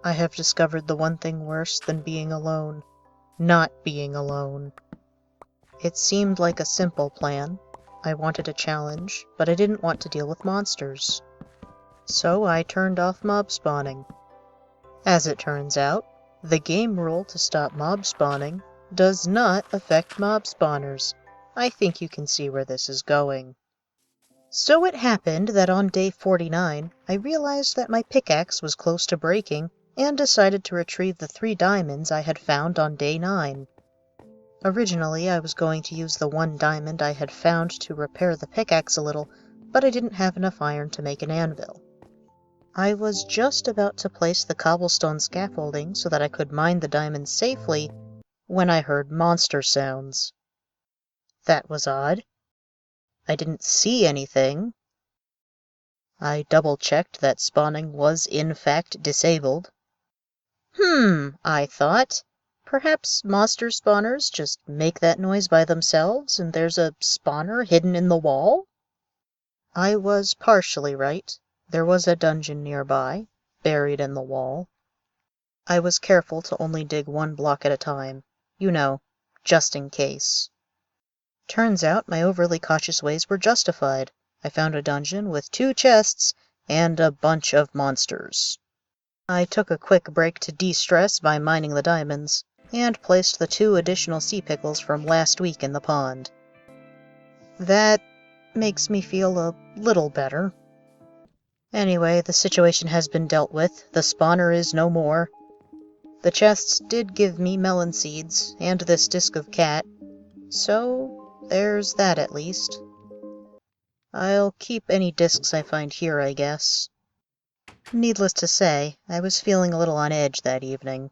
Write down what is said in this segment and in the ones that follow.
I have discovered the one thing worse than being alone. Not being alone. It seemed like a simple plan. I wanted a challenge, but I didn't want to deal with monsters. So I turned off mob spawning. As it turns out, the game rule to stop mob spawning does not affect mob spawners. I think you can see where this is going. So it happened that on day 49, I realized that my pickaxe was close to breaking and decided to retrieve the 3 diamonds I had found on day 9. Originally, I was going to use the 1 diamond I had found to repair the pickaxe a little, but I didn't have enough iron to make an anvil. I was just about to place the cobblestone scaffolding so that I could mine the diamonds safely when I heard monster sounds. That was odd. I didn't see anything. I double-checked that spawning was in fact disabled. I thought. Perhaps monster spawners just make that noise by themselves and there's a spawner hidden in the wall? I was partially right. There was a dungeon nearby, buried in the wall. I was careful to only dig 1 block at a time. You know, just in case. Turns out my overly cautious ways were justified. I found a dungeon with 2 chests and a bunch of monsters. I took a quick break to de-stress by mining the diamonds, and placed the 2 additional sea pickles from last week in the pond. That makes me feel a little better. Anyway, the situation has been dealt with. The spawner is no more. The chests did give me melon seeds and this disc of cat, so there's that at least. I'll keep any discs I find here, I guess. Needless to say, I was feeling a little on edge that evening.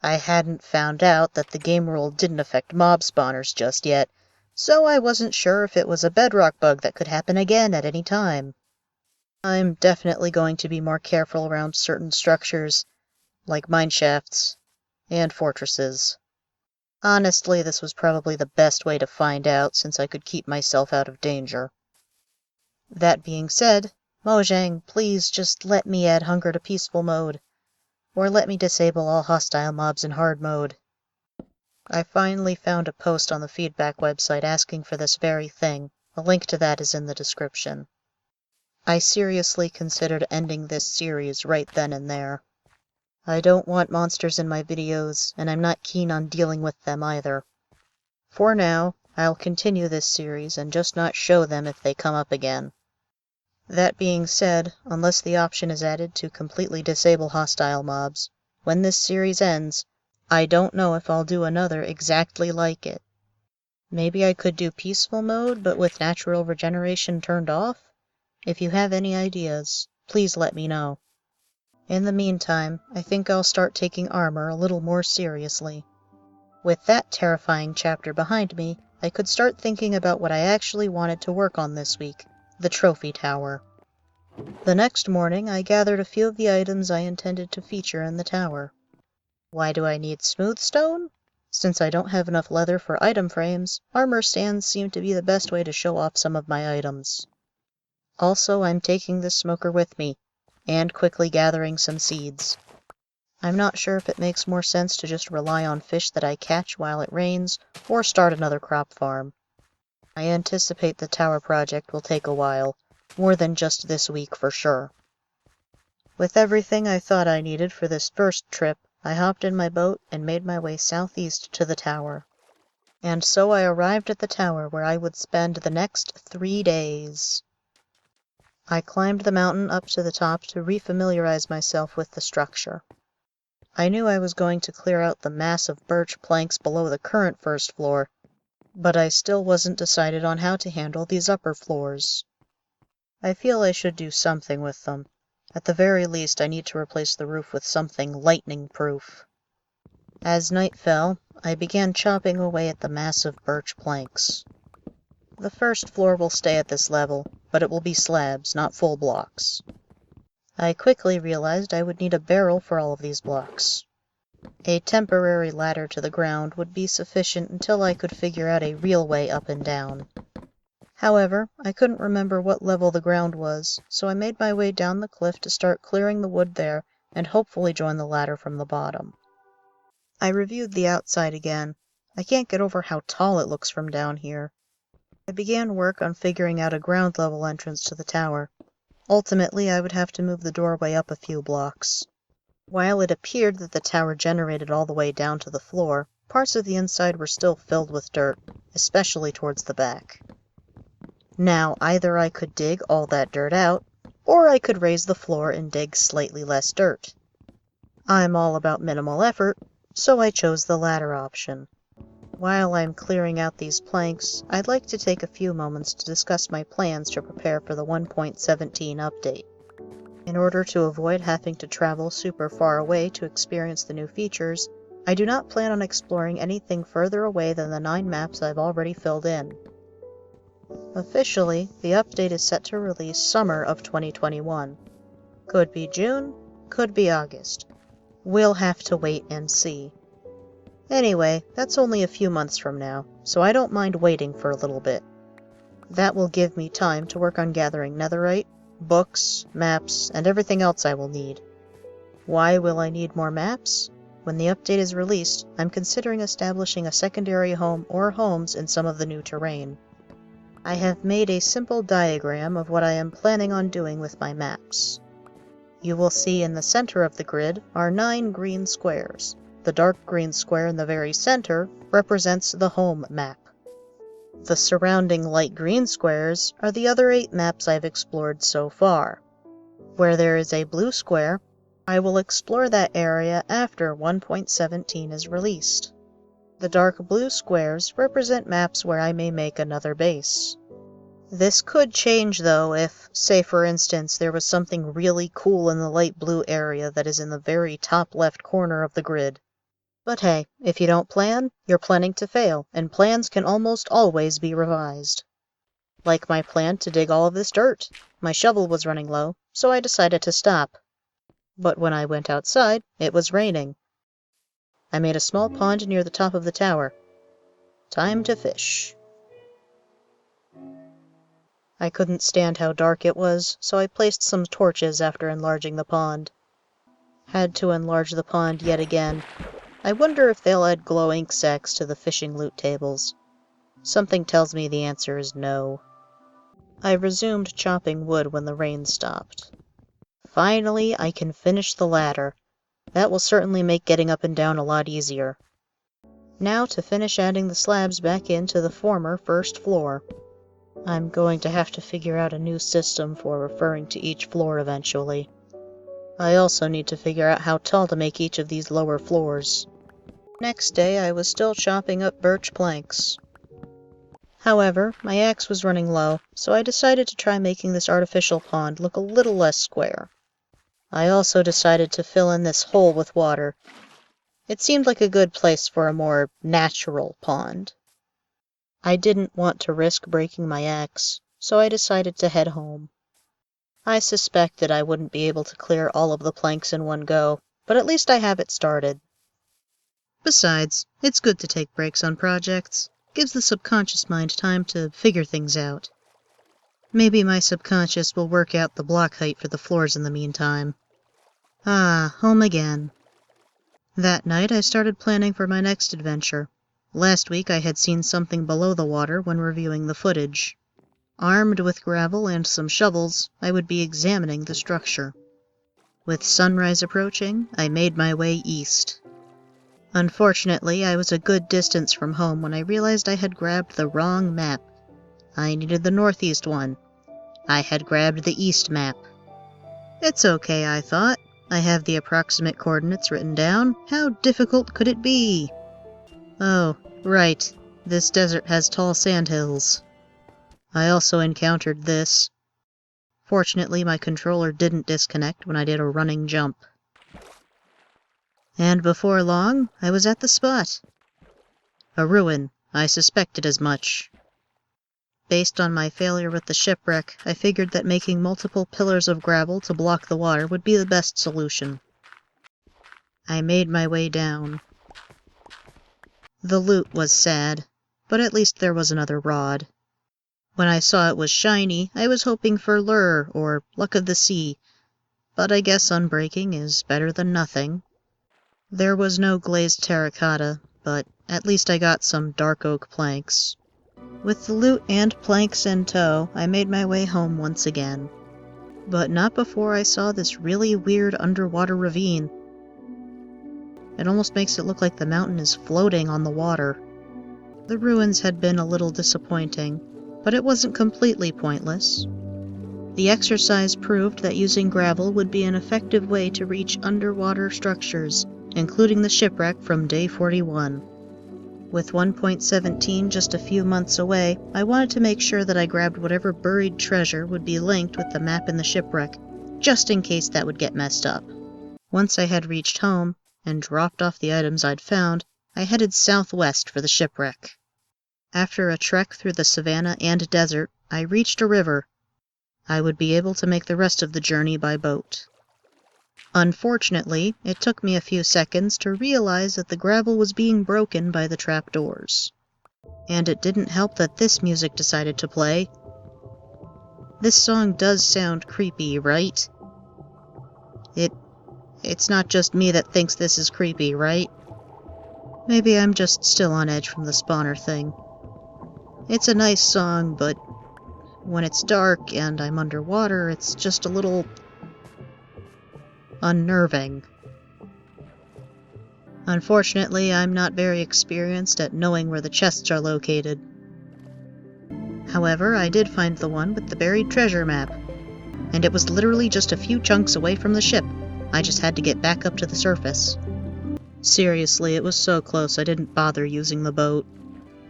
I hadn't found out that the game rule didn't affect mob spawners just yet, so I wasn't sure if it was a bedrock bug that could happen again at any time. I'm definitely going to be more careful around certain structures, like mineshafts and fortresses. Honestly, this was probably the best way to find out since I could keep myself out of danger. That being said, Mojang, please just let me add hunger to peaceful mode, or let me disable all hostile mobs in hard mode. I finally found a post on the feedback website asking for this very thing. A link to that is in the description. I seriously considered ending this series right then and there. I don't want monsters in my videos, and I'm not keen on dealing with them either. For now, I'll continue this series and just not show them if they come up again. That being said, unless the option is added to completely disable hostile mobs, when this series ends, I don't know if I'll do another exactly like it. Maybe I could do peaceful mode, but with natural regeneration turned off? If you have any ideas, please let me know. In the meantime, I think I'll start taking armor a little more seriously. With that terrifying chapter behind me, I could start thinking about what I actually wanted to work on this week, the trophy tower. The next morning, I gathered a few of the items I intended to feature in the tower. Why do I need smooth stone? Since I don't have enough leather for item frames, armor stands seem to be the best way to show off some of my items. Also, I'm taking this smoker with me, and quickly gathering some seeds. I'm not sure if it makes more sense to just rely on fish that I catch while it rains, or start another crop farm. I anticipate the tower project will take a while, more than just this week for sure. With everything I thought I needed for this first trip, I hopped in my boat and made my way southeast to the tower. And so I arrived at the tower where I would spend the next 3 days. I climbed the mountain up to the top to refamiliarize myself with the structure. I knew I was going to clear out the mass of birch planks below the current first floor, but I still wasn't decided on how to handle these upper floors. I feel I should do something with them. At the very least, I need to replace the roof with something lightning-proof. As night fell, I began chopping away at the massive birch planks. The first floor will stay at this level, but it will be slabs, not full blocks. I quickly realized I would need a barrel for all of these blocks. A temporary ladder to the ground would be sufficient until I could figure out a real way up and down. However, I couldn't remember what level the ground was, so I made my way down the cliff to start clearing the wood there and hopefully join the ladder from the bottom. I reviewed the outside again. I can't get over how tall it looks from down here. I began work on figuring out a ground level entrance to the tower. Ultimately, I would have to move the doorway up a few blocks. While it appeared that the tower generated all the way down to the floor, parts of the inside were still filled with dirt, especially towards the back. Now, either I could dig all that dirt out, or I could raise the floor and dig slightly less dirt. I'm all about minimal effort, so I chose the latter option. While I'm clearing out these planks, I'd like to take a few moments to discuss my plans to prepare for the 1.17 update. In order to avoid having to travel super far away to experience the new features, I do not plan on exploring anything further away than the 9 maps I've already filled in. Officially, the update is set to release summer of 2021. Could be June, could be August. We'll have to wait and see. Anyway, that's only a few months from now, so I don't mind waiting for a little bit. That will give me time to work on gathering netherite, books, maps, and everything else I will need. Why will I need more maps? When the update is released, I'm considering establishing a secondary home or homes in some of the new terrain. I have made a simple diagram of what I am planning on doing with my maps. You will see in the center of the grid are 9 green squares. The dark green square in the very center represents the home map. The surrounding light green squares are the other 8 maps I've explored so far. Where there is a blue square, I will explore that area after 1.17 is released. The dark blue squares represent maps where I may make another base. This could change though if, say for instance, there was something really cool in the light blue area that is in the very top left corner of the grid. But hey, if you don't plan, you're planning to fail, and plans can almost always be revised. Like my plan to dig all of this dirt. My shovel was running low, so I decided to stop. But when I went outside, it was raining. I made a small pond near the top of the tower. Time to fish. I couldn't stand how dark it was, so I placed some torches after enlarging the pond. Had to enlarge the pond yet again. I wonder if they'll add glow ink sacks to the fishing loot tables. Something tells me the answer is no. I resumed chopping wood when the rain stopped. Finally, I can finish the ladder. That will certainly make getting up and down a lot easier. Now to finish adding the slabs back into the former first floor. I'm going to have to figure out a new system for referring to each floor eventually. I also need to figure out how tall to make each of these lower floors. Next day I was still chopping up birch planks. However, my axe was running low, so I decided to try making this artificial pond look a little less square. I also decided to fill in this hole with water. It seemed like a good place for a more natural pond. I didn't want to risk breaking my axe, so I decided to head home. I suspected I wouldn't be able to clear all of the planks in one go, but at least I have it started. Besides, it's good to take breaks on projects. Gives the subconscious mind time to figure things out. Maybe my subconscious will work out the block height for the floors in the meantime. Ah, home again. That night I started planning for my next adventure. Last week I had seen something below the water when reviewing the footage. Armed with gravel and some shovels, I would be examining the structure. With sunrise approaching, I made my way east. Unfortunately, I was a good distance from home when I realized I had grabbed the wrong map. I needed the northeast one. I had grabbed the east map. It's okay, I thought. I have the approximate coordinates written down. How difficult could it be? Oh, right. This desert has tall sandhills. I also encountered this. Fortunately, my controller didn't disconnect when I did a running jump. And before long, I was at the spot. A ruin. I suspected as much. Based on my failure with the shipwreck, I figured that making multiple pillars of gravel to block the water would be the best solution. I made my way down. The loot was sad, but at least there was another rod. When I saw it was shiny, I was hoping for lure or luck of the sea, but I guess unbreaking is better than nothing. There was no glazed terracotta, but at least I got some dark oak planks. With the loot and planks in tow, I made my way home once again. But not before I saw this really weird underwater ravine. It almost makes it look like the mountain is floating on the water. The ruins had been a little disappointing, but it wasn't completely pointless. The exercise proved that using gravel would be an effective way to reach underwater structures, including the shipwreck from day 41. With 1.17 just a few months away, I wanted to make sure that I grabbed whatever buried treasure would be linked with the map in the shipwreck, just in case that would get messed up. Once I had reached home, and dropped off the items I'd found, I headed southwest for the shipwreck. After a trek through the savannah and desert, I reached a river. I would be able to make the rest of the journey by boat. Unfortunately, it took me a few seconds to realize that the gravel was being broken by the trapdoors. And it didn't help that this music decided to play. This song does sound creepy, right? It's not just me that thinks this is creepy, right? Maybe I'm just still on edge from the spawner thing. It's a nice song, but when it's dark and I'm underwater, it's just a little unnerving. Unfortunately, I'm not very experienced at knowing where the chests are located. However, I did find the one with the buried treasure map, and it was literally just a few chunks away from the ship. I just had to get back up to the surface. Seriously, it was so close I didn't bother using the boat.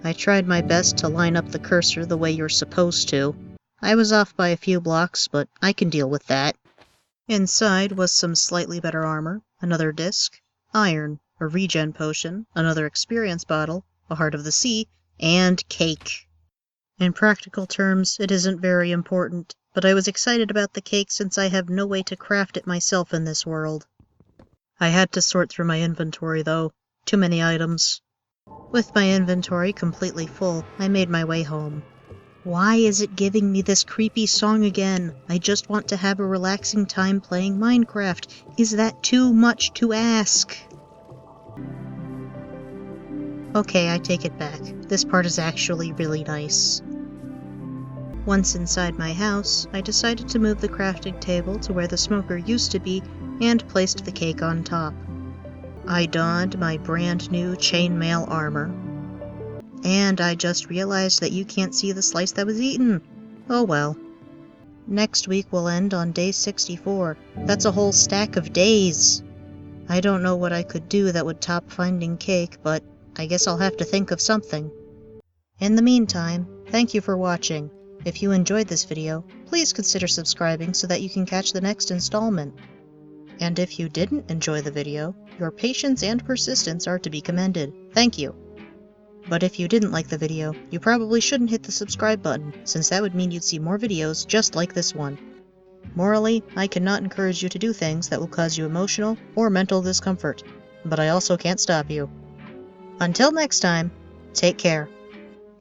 I tried my best to line up the cursor the way you're supposed to. I was off by a few blocks, but I can deal with that. Inside was some slightly better armor, another disc, iron, a regen potion, another experience bottle, a heart of the sea, and cake. In practical terms, it isn't very important, but I was excited about the cake since I have no way to craft it myself in this world. I had to sort through my inventory, though. Too many items. With my inventory completely full, I made my way home. Why is it giving me this creepy song again? I just want to have a relaxing time playing Minecraft. Is that too much to ask? Okay, I take it back. This part is actually really nice. Once inside my house, I decided to move the crafting table to where the smoker used to be and placed the cake on top. I donned my brand new chainmail armor. And I just realized that you can't see the slice that was eaten. Oh well. Next week will end on day 64. That's a whole stack of days. I don't know what I could do that would top finding cake, but I guess I'll have to think of something. In the meantime, thank you for watching. If you enjoyed this video, please consider subscribing so that you can catch the next installment. And if you didn't enjoy the video, your patience and persistence are to be commended. Thank you. But if you didn't like the video, you probably shouldn't hit the subscribe button, since that would mean you'd see more videos just like this one. Morally, I cannot encourage you to do things that will cause you emotional or mental discomfort, but I also can't stop you. Until next time, take care.